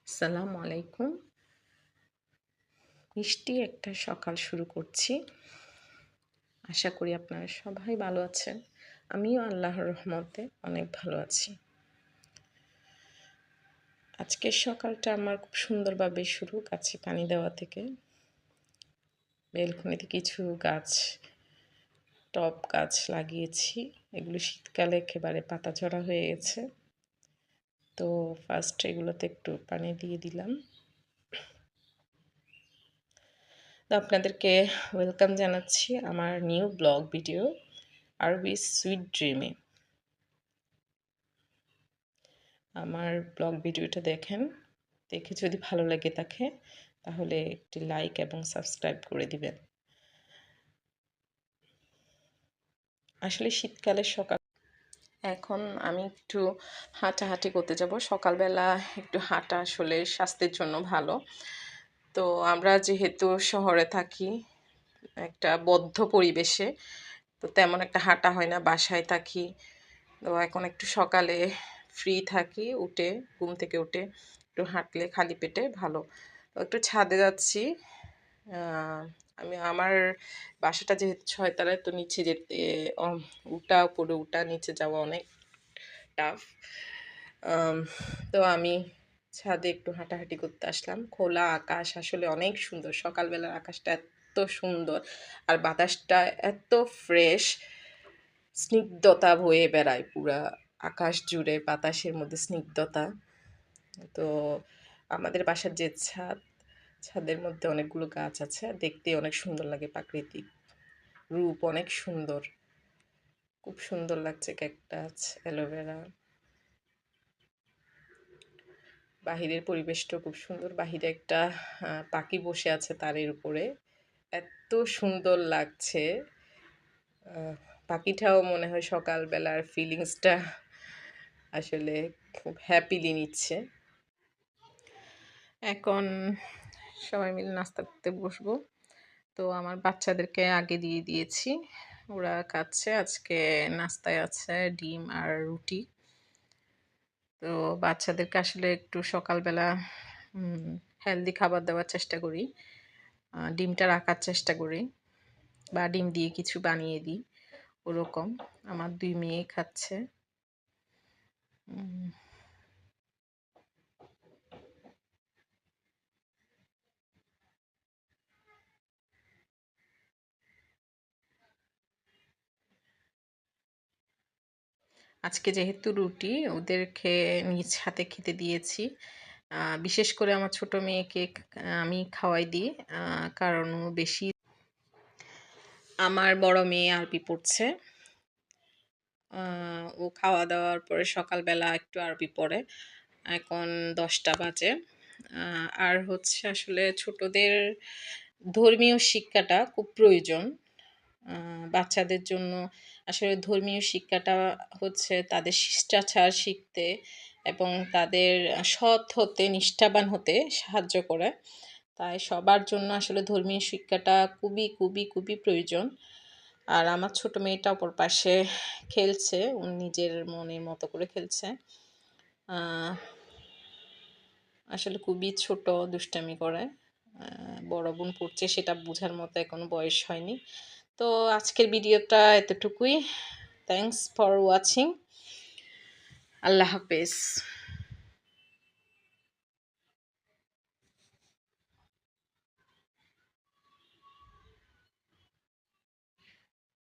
আসসালামু আলাইকুম। মিষ্টি একটা সকাল শুরু করছি। আশা করি আপনারা সবাই ভালো আছেন। আমিও আল্লাহর রহমতে অনেক ভালো আছি। আজকের সকালটা আমার খুব সুন্দরভাবে শুরু, গাছে পানি দেওয়া থেকে। বেলকনিতে কিছু গাছ, টব গাছ লাগিয়েছি। এগুলো শীতকালে একেবারে পাতাঝরা হয়ে গেছে। তো ফার্স্ট এগুলোতে একটু পানি দিয়ে দিলাম। তো আপনাদেরকে ওয়েলকাম জানাচ্ছি আমার নিউ ব্লগ ভিডিও আরবিস সুইট ড্রিমে। আমার ব্লগ ভিডিওটা দেখে যদি ভালো লাগে থাকে তাহলে একটি লাইক এবং সাবস্ক্রাইব করে দিবেন। আসলে শীতকালের সকাল, এখন আমি একটু হাঁটাহাঁটি করতে যাব। সকালবেলা একটু হাঁটা আসলে স্বাস্থ্যের জন্য ভালো। তো আমরা যেহেতু শহরে থাকি, একটা বদ্ধ পরিবেশে, তো তেমন একটা হাঁটা হয় না, বাসায় থাকি। তো এখন একটু সকালে ফ্রি থাকি, ঘুম থেকে উঠে একটু হাঁটলে খালি পেটে ভালো। তো একটু ছাদে যাচ্ছি। আমার বাসাটা যেহেতু 6 তলায়, তো নিচে যেতে উপরে উঠা নিচে যাওয়া অনেক টাফ। তো আমি ছাদে একটু হাঁটাহাঁটি করতে আসলাম। খোলা আকাশ আসলে অনেক সুন্দর, সকালবেলার আকাশটা এত সুন্দর আর বাতাসটা এত ফ্রেশ, স্নিগ্ধতা বয়ে বেড়ায় পুরা আকাশ জুড়ে, বাতাসের মধ্যে স্নিগ্ধতা। তো আমাদের বাসার যে ছাদের মধ্যে অনেকগুলো গাছ আছে, দেখতে অনেক সুন্দর লাগে, প্রাকৃতিক রূপ অনেক সুন্দর, খুব সুন্দর লাগছে। ক্যাকটাস, অ্যালোভেরা, বাহিরের পরিবেশটা খুব সুন্দর। বাহিরে একটা পাখি বসে আছে তারের উপরে, এত সুন্দর লাগছে। পাখিটাও মনে হয় সকালবেলার ফিলিংসটা আসলে খুব হ্যাপিলি নিচ্ছে। এখন সবাই মিলে নাস্তা করতে বসবো। তো আমার বাচ্চাদেরকে আগে দিয়ে দিয়েছি, ওরা খাচ্ছে। আজকে নাস্তায় আছে ডিম আর রুটি। তো বাচ্চাদেরকে আসলে একটু সকালবেলা হেলদি খাবার দেওয়ার চেষ্টা করি। ডিমটা রাখার চেষ্টা করি, বা ডিম দিয়ে কিছু বানিয়ে দিই, ওরকম। আমার 2 মেয়ে খাচ্ছে। আজকে যেহেতু রুটি, ওদেরকে নিজ হাতে খেতে দিয়েছি। বিশেষ করে আমার ছোট মেয়েকে আমি খাওয়াই দিই, কারণ ও বেশি। আমার বড় মেয়ে আরবি পড়ছে। ও খাওয়া দাওয়ার পরে সকালবেলা একটু আরবি পড়ে। এখন 10টা বাজে। আর হচ্ছে আসলে ছোটদের ধর্মীয় শিক্ষাটা খুব প্রয়োজন বাচ্চাদের জন্য। আসলে ধর্মীয় শিক্ষাটা হচ্ছে তাদের শিষ্টাচার শিখতে এবং তাদের সৎ হতে, নিষ্ঠাবান হতে সাহায্য করে। তাই সবার জন্য আসলে ধর্মীয় শিক্ষাটা খুবই খুবই খুবই প্রয়োজন। আর আমার ছোট মেয়েটা অপর পাশে খেলছে, ও নিজের মনের মতো করে খেলছে। আসলে খুবই ছোট, দুষ্টামি করে। বড় বোন পড়ছে, সেটা বোঝার মতো এখনো বয়স হয়নি। তো আজকের ভিডিওটা এতটুকুই। Thanks for watching. আল্লাহ হাফেজ।